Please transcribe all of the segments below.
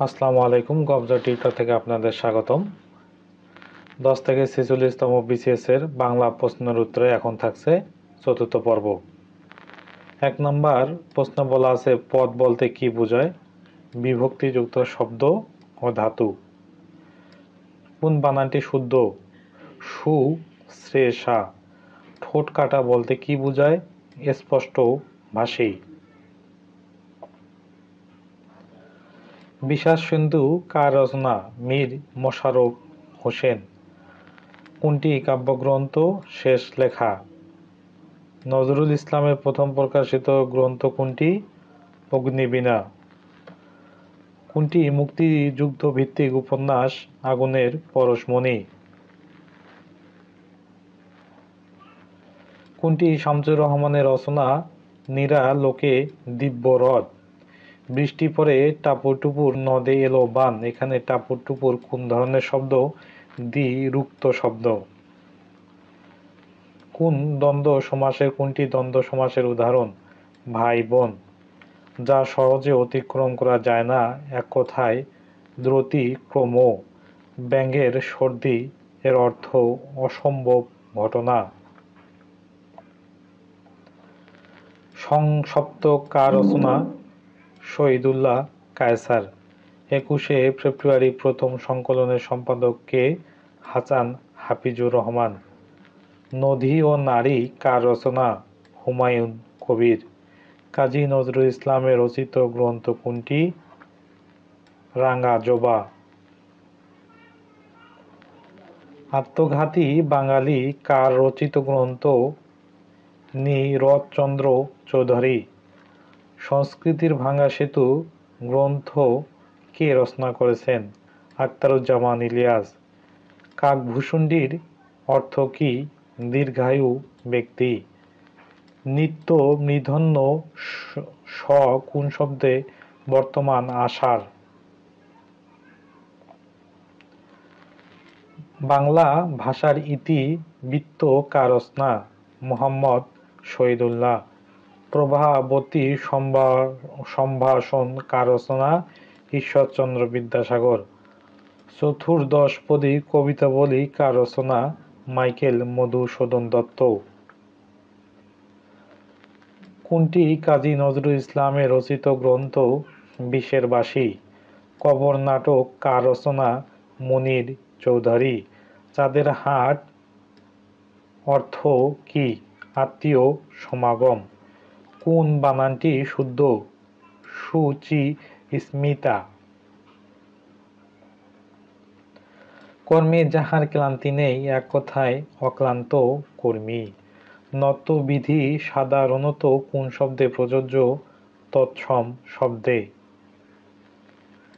আসসালামু আলাইকুম। গবজা টিউটর থেকে আপনাদের স্বাগতম। 10 থেকে 46তম বিসিএস এর বাংলা প্রশ্নের উত্তরে এখন থাকছে চতুর্থ পর্ব। 1 নম্বর প্রশ্ন বলা আছে, পদ বলতে কি বোঝায়? বিভক্তিযুক্ত শব্দ ও ধাতু। কোন বানানটি শুদ্ধ? সু, শ্রে, সা। ঠোঁট কাটা বলতে কি বোঝায়? স্পষ্ট ভাষী। বিশ্বাস সিন্ধু কার রচনা? মীর মশাররফ হোসেন। কোনটি কাব্যগ্রন্থ? শেষ লেখা। নজরুল ইসলামের প্রথম প্রকাশিত গ্রন্থ কোনটি? অগ্নিবীণা। কোনটি মুক্তিযুদ্ধ ভিত্তিক উপন্যাস? আগুনের পরশমণি। কোনটি শামসুর রহমানের রচনা? নীরা লোকে দিব্য হ্রদ। বৃষ্টি পরে টাপুর টুপুর নদে এলো বান। এখানে টাপুর টুপুর কোন ধরনের শব্দ? দ্বিরুক্ত শব্দ। কোন দ্বন্দ্ব সমাসের কোনটি দ্বন্দ্ব সমাসের উদাহরণ? ভাই বোন। যা সহজে অতিক্রম করা যায় না, এক কথায় দ্রুতিক্রম। ব্যাঙের সর্দি এর অর্থ অসম্ভব ঘটনা। সংসপ্তক কার রচনা? শহীদুল্লাহ কায়সার। 21শে ফেব্রুয়ারি প্রথম সংকলনের সম্পাদক কে? হাসান হাফিজুর রহমান। নদী ও নারী কার রচনা? হুমায়ুন কবির। কাজী নজরুল ইসলামের রচিত গ্রন্থ কোনটি? রাঙা জবা। আত্মঘাতী বাঙালি কার রচিত গ্রন্থ? নীরদচন্দ্র চৌধুরী। সংস্কৃতির ভাঙা সেতু গ্রন্থ কে রচনা করেছেন? আখতারুজ্জামান ইলিয়াস। কাকভূষুণ্ডির অর্থ কি? দীর্ঘায়ু ব্যক্তি। নিত্য মূর্ধন্য স কোন শব্দে বর্তমান আষাঢ়? বাংলা ভাষার ইতিবৃত্ত কার রচনা? মুহাম্মদ শহীদুল্লাহ। প্রভাবতী সম্ভাষণ কার রচনা? ঈশ্বরচন্দ্র বিদ্যাসাগর। চতুর্দশপদী কবিতাবলী কার রচনা? মাইকেল মধুসূদন দত্ত। কোনটি কাজী নজরুল ইসলামের রচিত গ্রন্থ? বিষের বাঁশি। কবর নাটক কার রচনা? মুনীর চৌধুরী। চাঁদের হাট অর্থ কি? আত্মীয় সমাগম। কোন বানানটি শুদ্ধ? সুচি স্মিতা। কর্মে যাহার ক্লান্তি নেই, এক কথায় অক্লান্ত কর্মী। নত্যবিধি সাধারণত কোন শব্দে প্রযোজ্য? তৎসম শব্দে।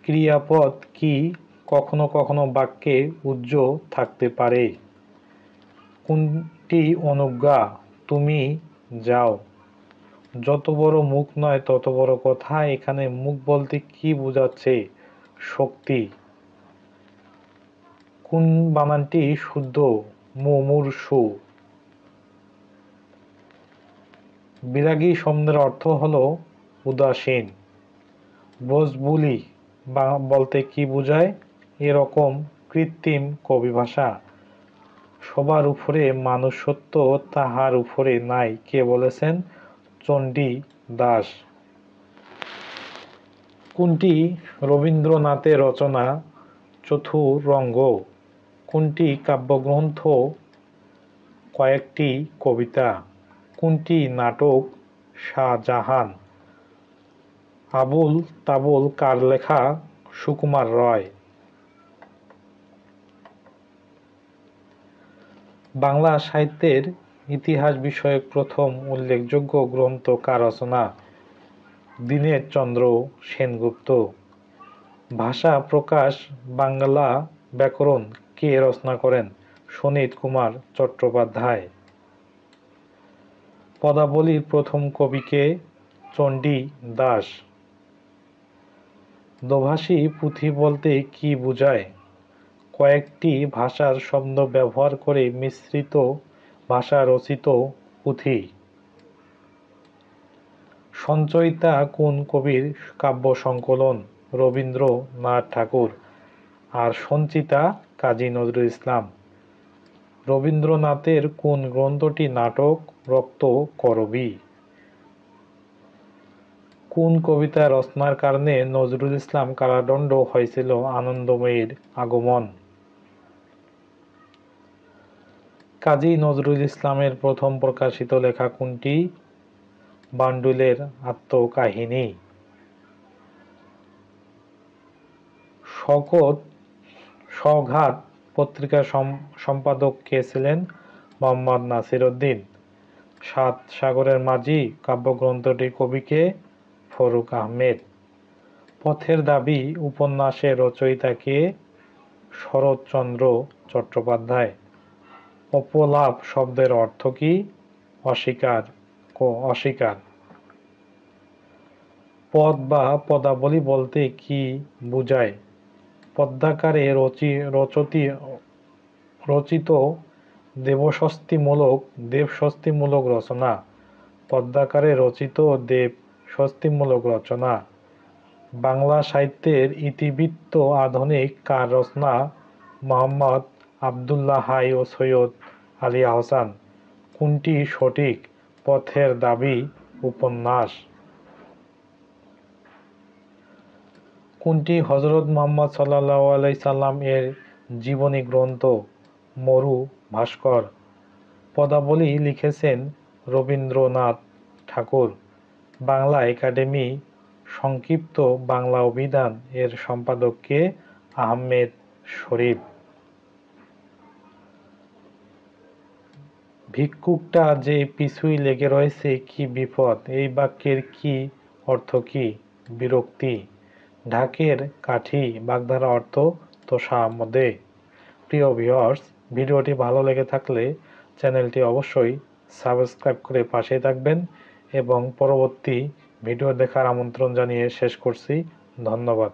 ক্রিয়াপদ কি কখনো কখনো বাক্যে উজ্জ থাকতে পারে? কোনটি অনুজ্ঞা? তুমি যাও। যত বড় মুখ নয় তত বড় কথা। এখানে মুখ বলতে কি বোঝাচ্ছে? শক্তি। কোন বানানটি শুদ্ধ? মুমূর্ষু। বিরাগী শব্দের অর্থ হলো উদাসীন। ভোজপুরি বলতে কি বোঝায়? এরকম কৃত্রিম কবিভাষা। সবার উপরে মানুষ সত্য, তাহার উপরে নাই, কে বলেছেন? চণ্ডী দাস। কোনটি রবীন্দ্রনাথের রচনা? চতুরঙ্গ। কোনটি কাব্যগ্রন্থ? কয়েকটি কবিতা। কোনটি নাটক? শাহজাহান। আবুল তাবুল কার লেখা? সুকুমার রায়। বাংলা সাহিত্যের ইতিহাস বিষয়ক প্রথম উল্লেখযোগ্য গ্রন্থ কার রচনা? দীনেশচন্দ্র সেনগুপ্ত। ভাষা প্রকাশ বাংলা ব্যাকরণ কে রচনা করেন? সনীত কুমার চট্টোপাধ্যায়। পদাবলীর প্রথম কবি কে? চণ্ডী দাস। দোভাষী পুঁথি বলতে কি বোঝায়? কয়েকটি ভাষার শব্দ ব্যবহার করে মিশ্রিত ভাষা রচিত পুঁথি। সঞ্চয়িতা কোন কবির কাব্য সংকলন? রবীন্দ্রনাথ ঠাকুর আর সঞ্চিতা কাজী নজরুল ইসলাম। রবীন্দ্রনাথের কোন গ্রন্থটি নাটক রক্ত করবী? কোন কবিতা রচনার কারণে নজরুল ইসলাম কারাদণ্ড হয়েছিল আনন্দময়ীর আগমন? কাজী নজরুল ইসলামের প্রথম প্রকাশিত লেখা কোনটি? বান্ডুলের আত্মকাহিনী। সওগাত পত্রিকার সম্পাদক কে ছিলেন? মোহাম্মদ নাসির উদ্দিন। সাত সাগরের মাঝি কাব্যগ্রন্থটি কবি কে? ফরুক আহমেদ। পথের দাবি উপন্যাসের রচয়িতা কে? শরৎচন্দ্র চট্টোপাধ্যায়। অপলাপ শব্দের অর্থ কি? অস্বীকার। অস্বীকার। পদ বা পদাবলী বলতে কি বোঝায়? পদ্মাকারে রচিত দেবস্বস্তিমূলক রচনা। পদ্মাকারে রচিত দেবস্বস্তিমূলক রচনা। বাংলা সাহিত্যের ইতিবৃত্ত আধুনিক কার রচনা? মোহাম্মদ আবদুল্লাহ হাই ও সৈয়দ আলী আহসান। কোনটি সঠিক? পথের দাবি উপন্যাস। কোনটি হযরত মুহাম্মদ সাল্লাল্লাহু আলাইহি সাল্লাম এর জীবনী গ্রন্থ? মরু ভাস্কর। পদাবলী লিখেছেন রবীন্দ্রনাথ ঠাকুর। বাংলা একাডেমি সংক্ষিপ্ত বাংলা অভিধান এর সম্পাদক কে? আহমেদ শরীফ। ভিক্ষুকটা যে পিছুই লেগে রয়েছে কি বিপদ, এই বাক্যের কি অর্থ কি? বিরক্তি। ঢাকের কাঠি বাগধারা অর্থ তোষামোদে। প্রিয় ভিউয়ার্স, ভিডিওটি ভালো লেগে থাকলে চ্যানেলটি অবশ্যই সাবস্ক্রাইব করে পাশে থাকবেন এবং পরবর্তী ভিডিও দেখার আমন্ত্রণ জানিয়ে শেষ করছি। ধন্যবাদ।